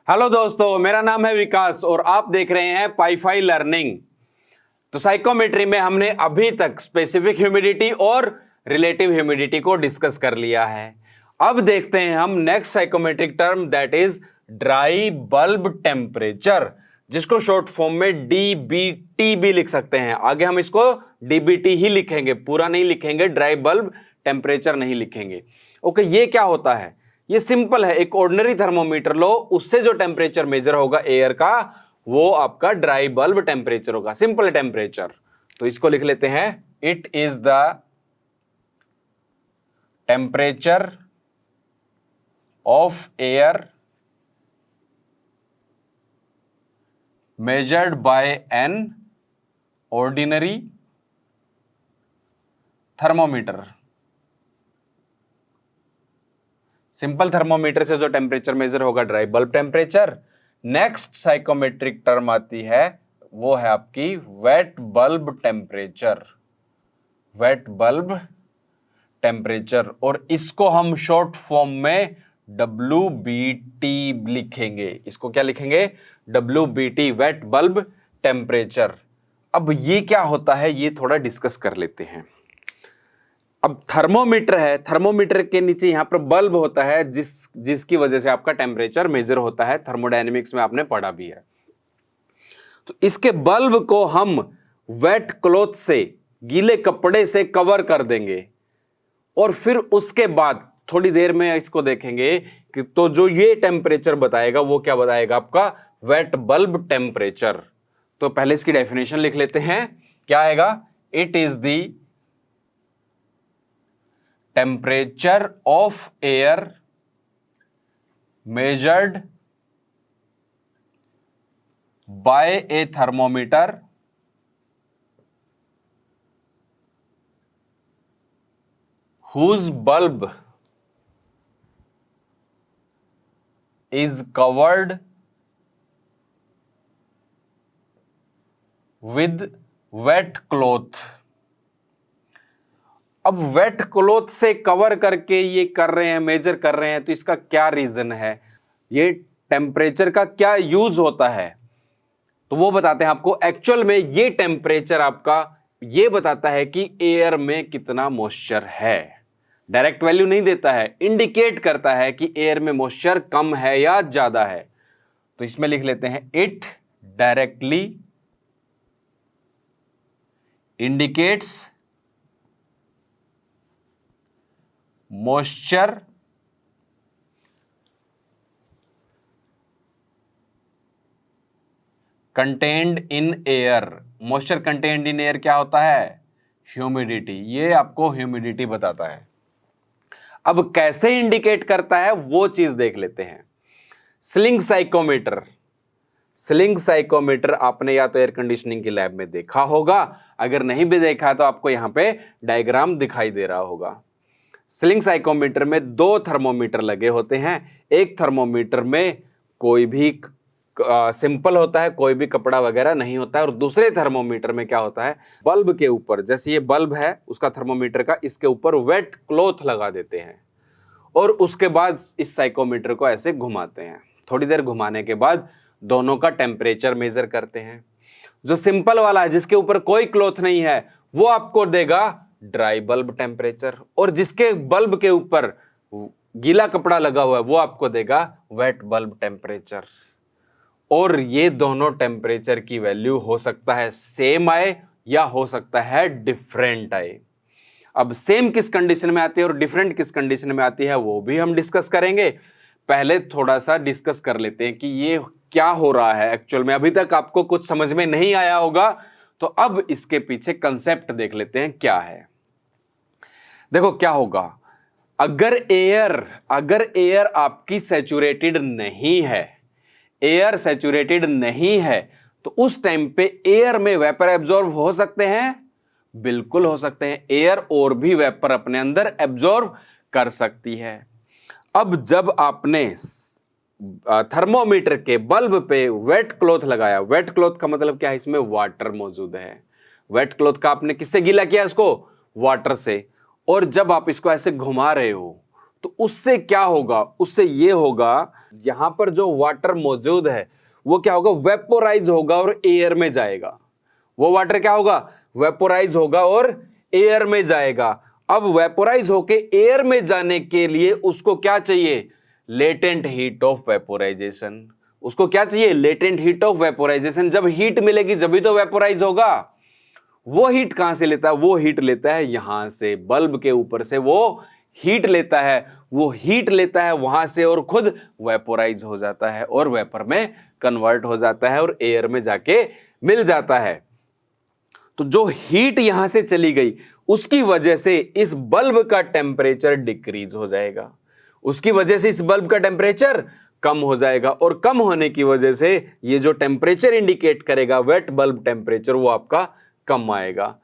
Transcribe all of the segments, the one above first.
Hello दोस्तों, मेरा नाम है विकास और आप देख रहे हैं पाईफाई लर्निंग। तो साइकोमेट्री में हमने अभी तक स्पेसिफिक ह्यूमिडिटी और रिलेटिव ह्यूमिडिटी को डिस्कस कर लिया है। अब देखते हैं हम next psychrometric term, that is dry bulb temperature, जिसको शॉर्ट फॉर्म में डीबीटी भी लिख सकते हैं। आगे हम इसको डीबीटी ही लिखेंगे, पूरा नहीं लिखेंगे, ड्राई बल्ब टेम्परेचर नहीं लिखेंगे। ओके, ये क्या होता है? ये सिंपल है, एक ऑर्डिनरी थर्मोमीटर लो, उससे जो टेम्परेचर मेजर होगा एयर का, वो आपका ड्राई बल्ब टेम्परेचर होगा, सिंपल टेम्परेचर। तो इसको लिख लेते हैं, it is the temperature of air measured by an ordinary thermometer। Simple thermometer से जो टेम्परेचर मेजर होगा dry bulb temperature. Next psychrometric term आती है, वो है आपकी wet bulb temperature, wet bulb temperature, और इसको हम शॉर्ट फॉर्म में WBT लिखेंगे। इसको क्या लिखेंगे? WBT, wait bulb temperature. अब ये क्या होता है, ये थोड़ा डिस्कस कर लेते हैं। अब थर्मोमीटर है, थर्मोमीटर के नीचे यहां पर बल्ब होता है, जिसकी वजह से आपका टेम्परेचर मेजर होता है। थर्मोडायनेमिक्स में आपने पढ़ा भी है। तो इसके बल्ब को हम वेट क्लॉथ से, गीले कपड़े से कवर कर देंगे, और फिर उसके बाद थोड़ी देर में इसको देखेंगे कि तो जो ये टेम्परेचर बताएगा वो क्या बताएगा? आपका वेट बल्ब टेम्परेचर। तो पहले इसकी डेफिनेशन लिख लेते हैं, क्या आएगा? It is the temperature of air measured by A thermometer whose bulb is covered with wet cloth। अब वेट क्लॉथ से कवर करके ये कर रहे हैं, मेजर कर रहे हैं, तो इसका क्या रीजन है? ये टेम्परेचर का क्या यूज होता है, तो वो बताते हैं आपको। एक्चुअल में ये टेम्परेचर आपका ये बताता है कि एयर में कितना मॉइस्चर है। डायरेक्ट वैल्यू नहीं देता है, इंडिकेट करता है कि एयर में मॉइस्चर कम है या ज्यादा है। तो इसमें लिख लेते हैं, it directly indicates moisture contained in air. Moisture contained in air क्या होता है? ह्यूमिडिटी। ये आपको ह्यूमिडिटी बताता है। अब कैसे इंडिकेट करता है वो चीज देख लेते हैं। स्लिंग साइकोमीटर, स्लिंग साइकोमीटर आपने या तो एयर कंडीशनिंग की लैब में देखा होगा, अगर नहीं भी देखा तो आपको यहां पे डायग्राम दिखाई दे रहा होगा। स्लिंग साइकोमीटर में दो थर्मोमीटर लगे होते हैं। एक थर्मोमीटर में कोई भी सिंपल होता है, कोई भी कपड़ा वगैरह नहीं होता है, और दूसरे थर्मोमीटर में क्या होता है, बल्ब के ऊपर, जैसे ये बल्ब है उसका थर्मोमीटर का, इसके ऊपर वेट क्लॉथ लगा देते हैं, और उसके बाद इस साइकोमीटर को ऐसे घुमाते हैं। थोड़ी देर घुमाने के बाद दोनों का टेम्परेचर मेजर करते हैं। जो सिंपल वाला है, जिसके ऊपर कोई क्लॉथ नहीं है, वो आपको देगा ड्राई बल्ब टेम्परेचर, और जिसके बल्ब के ऊपर गीला कपड़ा लगा हुआ है वो आपको देगा वेट बल्ब टेम्परेचर। और ये दोनों टेम्परेचर की वैल्यू हो सकता है सेम आए या हो सकता है डिफरेंट आए। अब सेम किस कंडीशन में आती है और डिफरेंट किस कंडीशन में आती है वो भी हम डिस्कस करेंगे। पहले थोड़ा सा डिस्कस कर लेते हैं कि ये क्या हो रहा है एक्चुअल में। अभी तक आपको कुछ समझ में नहीं आया होगा, तो अब इसके पीछे कंसेप्ट देख लेते हैं क्या है। देखो क्या होगा, अगर एयर आपकी सैचुरेटेड नहीं है, एयर सैचुरेटेड नहीं है, तो उस टाइम पे एयर में वेपर एब्जॉर्ब हो सकते हैं? बिल्कुल हो सकते हैं। एयर और भी वेपर अपने अंदर एब्जॉर्ब कर सकती है। अब जब आपने थर्मोमीटर के बल्ब पे वेट क्लॉथ लगाया, वेट क्लॉथ का मतलब क्या है? इसमें वाटर मौजूद है। वेट क्लॉथ का आपने किससे गीला किया? इसको वाटर से। और जब आप इसको ऐसे घुमा रहे हो तो उससे क्या होगा? उससे ये होगा यहां पर जो वाटर मौजूद है वो क्या होगा, वेपोराइज होगा और एयर में जाएगा। वो वाटर क्या होगा, वेपोराइज होगा और एयर में जाएगा। अब वेपोराइज होके एयर में जाने के लिए उसको क्या चाहिए, लेटेंट हीट ऑफ वेपोराइजेशन। उसको क्या चाहिए, लेटेंट हीट ऑफ वेपोराइजेशन। जब हीट मिलेगी जब तो वेपोराइज होगा। वो हीट कहां से लेता है, वो हीट लेता है यहां से, बल्ब के ऊपर से वो हीट लेता है, वो हीट लेता है वहां से और खुद वेपोराइज हो जाता है और वेपर में कन्वर्ट हो जाता है और एयर में जाके मिल जाता है। तो जो हीट यहां से चली गई उसकी वजह से इस बल्ब का टेम्परेचर डिक्रीज हो जाएगा, उसकी वजह से इस बल्ब का टेम्परेचर कम हो जाएगा और कम होने की वजह से ये जो टेम्परेचर इंडिकेट करेगा वेट बल्ब टेम्परेचर वो आपका कम आएगा।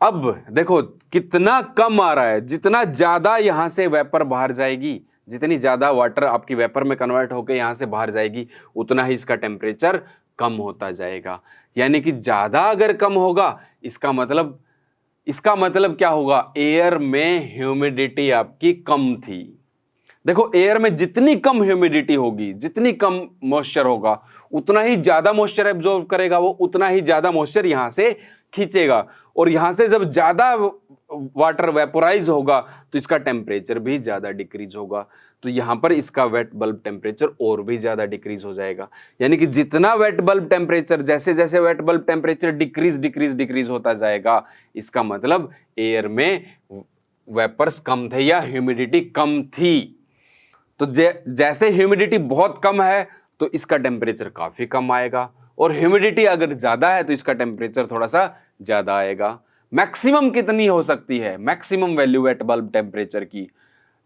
अब देखो कितना कम आ रहा है, जितना ज्यादा यहां से वेपर बाहर जाएगी, जितनी ज्यादा वाटर आपकी वेपर में कन्वर्ट होकर यहां से बाहर जाएगी उतना ही इसका टेम्परेचर कम होता जाएगा। यानी कि ज्यादा अगर कम होगा इसका मतलब क्या होगा, एयर में ह्यूमिडिटी आपकी कम थी। देखो एयर में जितनी कम ह्यूमिडिटी होगी, जितनी कम मॉइस्चर होगा, उतना ही ज्यादा मॉइस्चर एब्जॉर्ब करेगा वो, उतना ही ज्यादा मॉइस्चर यहां से खींचेगा और यहां से जब ज्यादा वाटर वेपोराइज होगा तो इसका टेम्परेचर भी ज्यादा डिक्रीज होगा। तो यहां पर इसका वेट बल्ब टेम्परेचर और भी ज्यादा डिक्रीज हो जाएगा। यानी कि जितना वेट बल्ब टेम्परेचर, जैसे जैसे वेट बल्ब टेम्परेचर डिक्रीज होता जाएगा, इसका मतलब एयर में वेपर्स कम थे या ह्यूमिडिटी कम थी। तो जैसे ह्यूमिडिटी बहुत कम है तो इसका टेम्परेचर काफी कम आएगा और ह्यूमिडिटी अगर ज्यादा है तो इसका टेम्परेचर थोड़ा सा ज्यादा आएगा। मैक्सिमम कितनी हो सकती है, maximum value weight bulb temperature की,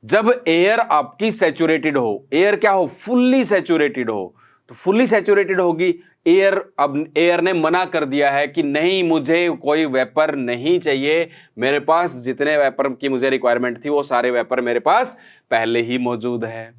जब एयर आपकी सैचुरेटेड हो, एयर क्या हो, फुल्ली सैचुरेटेड हो। तो फुल्ली सैचुरेटेड होगी एयर, अब एयर ने मना कर दिया है कि नहीं मुझे कोई वेपर नहीं चाहिए, मेरे पास जितने वेपर की मुझे रिक्वायरमेंट थी वो सारे वेपर मेरे पास पहले ही मौजूद है।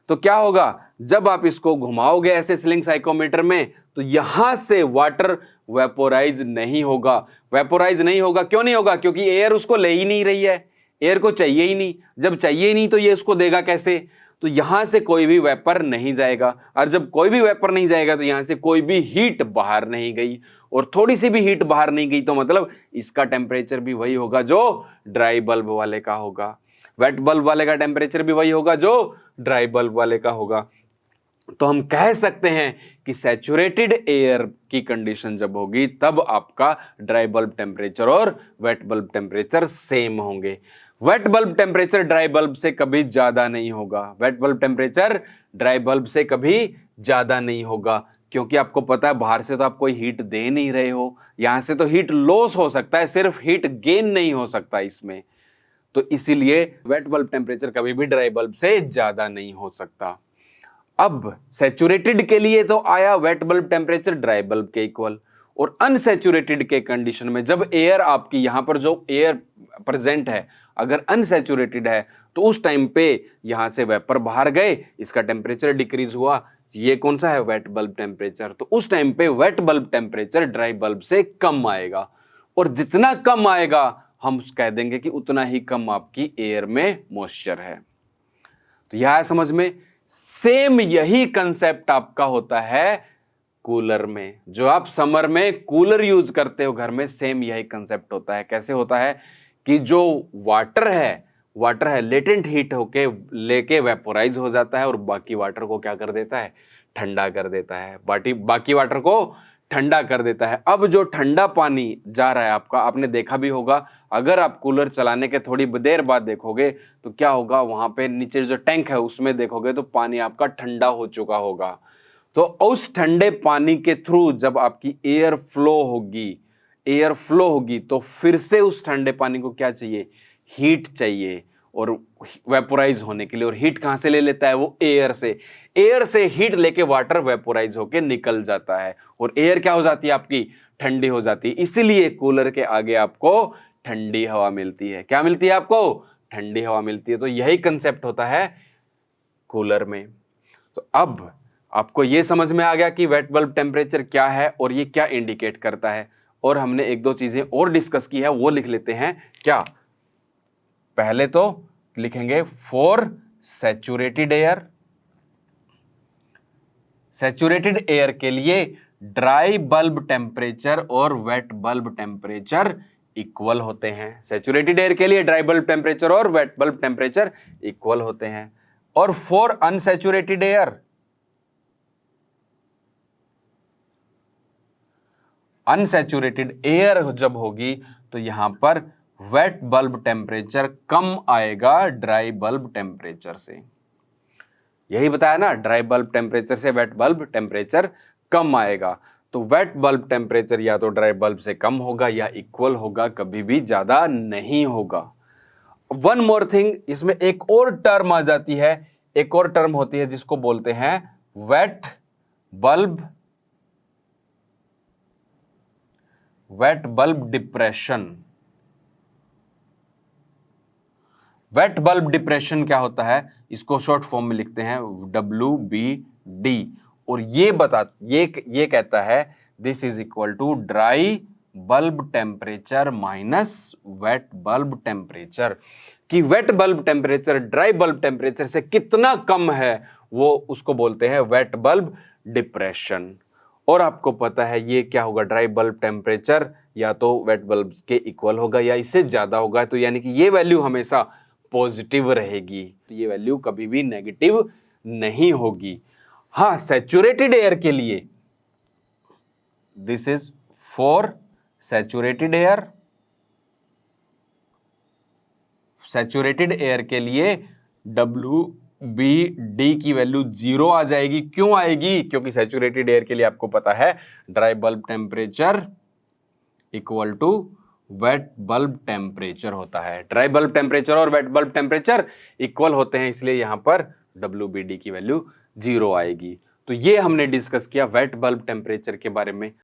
तो क्या होगा, जब आप इसको घुमाओगे ऐसे स्लिंग साइकोमीटर में तो यहां से वाटर वेपोराइज नहीं होगा। वेपोराइज नहीं होगा, क्यों नहीं होगा, क्योंकि एयर उसको ले ही नहीं रही है, एयर को चाहिए ही नहीं। जब चाहिए ही नहीं तो ये उसको देगा कैसे, तो यहां से कोई भी वेपर नहीं जाएगा और जब कोई भी वेपर नहीं जाएगा तो यहां से कोई भी हीट बाहर नहीं गई और थोड़ी सी भी हीट बाहर नहीं गई तो मतलब इसका टेम्परेचर भी वही होगा जो ड्राई बल्ब वाले का होगा, वेट बल्ब वाले का टेम्परेचर भी वही होगा जो ड्राई बल्ब वाले का होगा। तो हम कह सकते हैं कि सैचुरेटेड एयर की कंडीशन जब होगी तब आपका ड्राई बल्ब टेम्परेचर और वेट बल्ब टेम्परेचर सेम होंगे। Wait bulb temperature dry bulb से कभी ज्यादा नहीं होगा, wait bulb temperature dry bulb से कभी ज्यादा नहीं होगा, क्योंकि आपको पता है बाहर से तो आप कोई हीट दे नहीं रहे हो, यहां से तो हीट लॉस हो सकता है, सिर्फ हीट गेन नहीं हो सकता इसमें। तो इसीलिए वेट बल्ब टेम्परेचर कभी भी ड्राई बल्ब से ज्यादा नहीं हो सकता। अब सैचुरेटेड के लिए तो आया wait bulb temperature dry bulb के इक्वल, और अनसैचुरेटेड के कंडीशन में जब एयर आपकी यहां पर जो एयर प्रेजेंट है अगर अनसैचुरेटेड है तो उस टाइम पे यहां से वेपर बाहर गए, इसका टेम्परेचर डिक्रीज हुआ, ये कौन सा है, वेट बल्ब टेम्परेचर। तो उस टाइम पे wait bulb temperature dry bulb से कम आएगा और जितना कम आएगा हम कह देंगे कि उतना ही कम आपकी एयर में मॉइस्चर है। तो यह है समझ में। सेम यही कंसेप्ट आपका होता है कूलर में, जो आप समर में कूलर यूज करते हो घर में, सेम यही कंसेप्ट होता है। कैसे होता है कि जो वाटर है लेटेंट हीट होके लेके वेपोराइज हो जाता है और बाकी वाटर को क्या कर देता है, ठंडा कर देता है, बाकी वाटर को ठंडा कर देता है। अब जो ठंडा पानी जा रहा है आपका, आपने देखा भी होगा, अगर आप कूलर चलाने के थोड़ी देर बाद देखोगे तो क्या होगा, वहां पे नीचे जो टैंक है उसमें देखोगे तो पानी आपका ठंडा हो चुका होगा। तो उस ठंडे पानी के थ्रू जब आपकी एयर फ्लो होगी तो फिर से उस ठंडे पानी को क्या चाहिए, हीट चाहिए और वेपोराइज होने के लिए। और हीट कहां से ले लेता है, वो एयर से हीट लेके वाटर वेपोराइज होके निकल जाता है और एयर क्या हो जाती है आपकी, ठंडी हो जाती है। इसीलिए कूलर के आगे आपको ठंडी हवा मिलती है। क्या मिलती है आपको, ठंडी हवा मिलती है। तो यही कंसेप्ट होता है कूलर में। तो अब आपको यह समझ में आ गया कि वेट बल्ब टेम्परेचर क्या है और ये क्या इंडिकेट करता है। और हमने एक दो चीजें और डिस्कस की है, वो लिख लेते हैं। क्या, पहले तो लिखेंगे for saturated air, saturated air के लिए ड्राई बल्ब टेम्परेचर और वेट बल्ब टेम्परेचर इक्वल होते हैं। सैचुरेटेड एयर के लिए ड्राई बल्ब टेम्परेचर और वेट बल्ब टेम्परेचर इक्वल होते हैं। और for unsaturated air, unsaturated air जब होगी तो यहां पर वेट बल्ब टेम्परेचर कम आएगा ड्राई बल्ब टेम्परेचर से। यही बताया ना, ड्राई बल्ब टेम्परेचर से वेट बल्ब टेम्परेचर कम आएगा। तो वेट बल्ब टेम्परेचर या तो ड्राई बल्ब से कम होगा या इक्वल होगा, कभी भी ज्यादा नहीं होगा। वन मोर थिंग, इसमें एक और टर्म आ जाती है, एक और टर्म होती है जिसको बोलते हैं wet bulb depression. Wet bulb depression क्या होता है, इसको शॉर्ट फॉर्म में लिखते हैं WBD। और ये कहता है this is equal to dry bulb temperature minus wet bulb temperature. कि wet bulb temperature dry bulb temperature से कितना कम है, वो उसको बोलते हैं वेट बल्ब डिप्रेशन। और आपको पता है ये क्या होगा, ड्राई बल्ब टेम्परेचर या तो वेट बल्ब के इक्वल होगा या इससे ज्यादा होगा। तो यानी कि ये वैल्यू हमेशा पॉजिटिव रहेगी, तो ये वैल्यू कभी भी नेगेटिव नहीं होगी। हाँ, सैचुरेटेड एयर के लिए this is for saturated air. Saturated air के लिए WBD की वैल्यू 0 आ जाएगी। क्यों आएगी? क्योंकि सैचुरेटेड एयर के लिए आपको पता है dry bulb temperature equal to wet bulb temperature होता है। ड्राई बल्ब टेम्परेचर और वेट बल्ब टेम्परेचर इक्वल होते हैं, इसलिए यहां पर WBD की वैल्यू 0 आएगी। तो ये हमने डिस्कस किया वेट बल्ब टेम्परेचर के बारे में।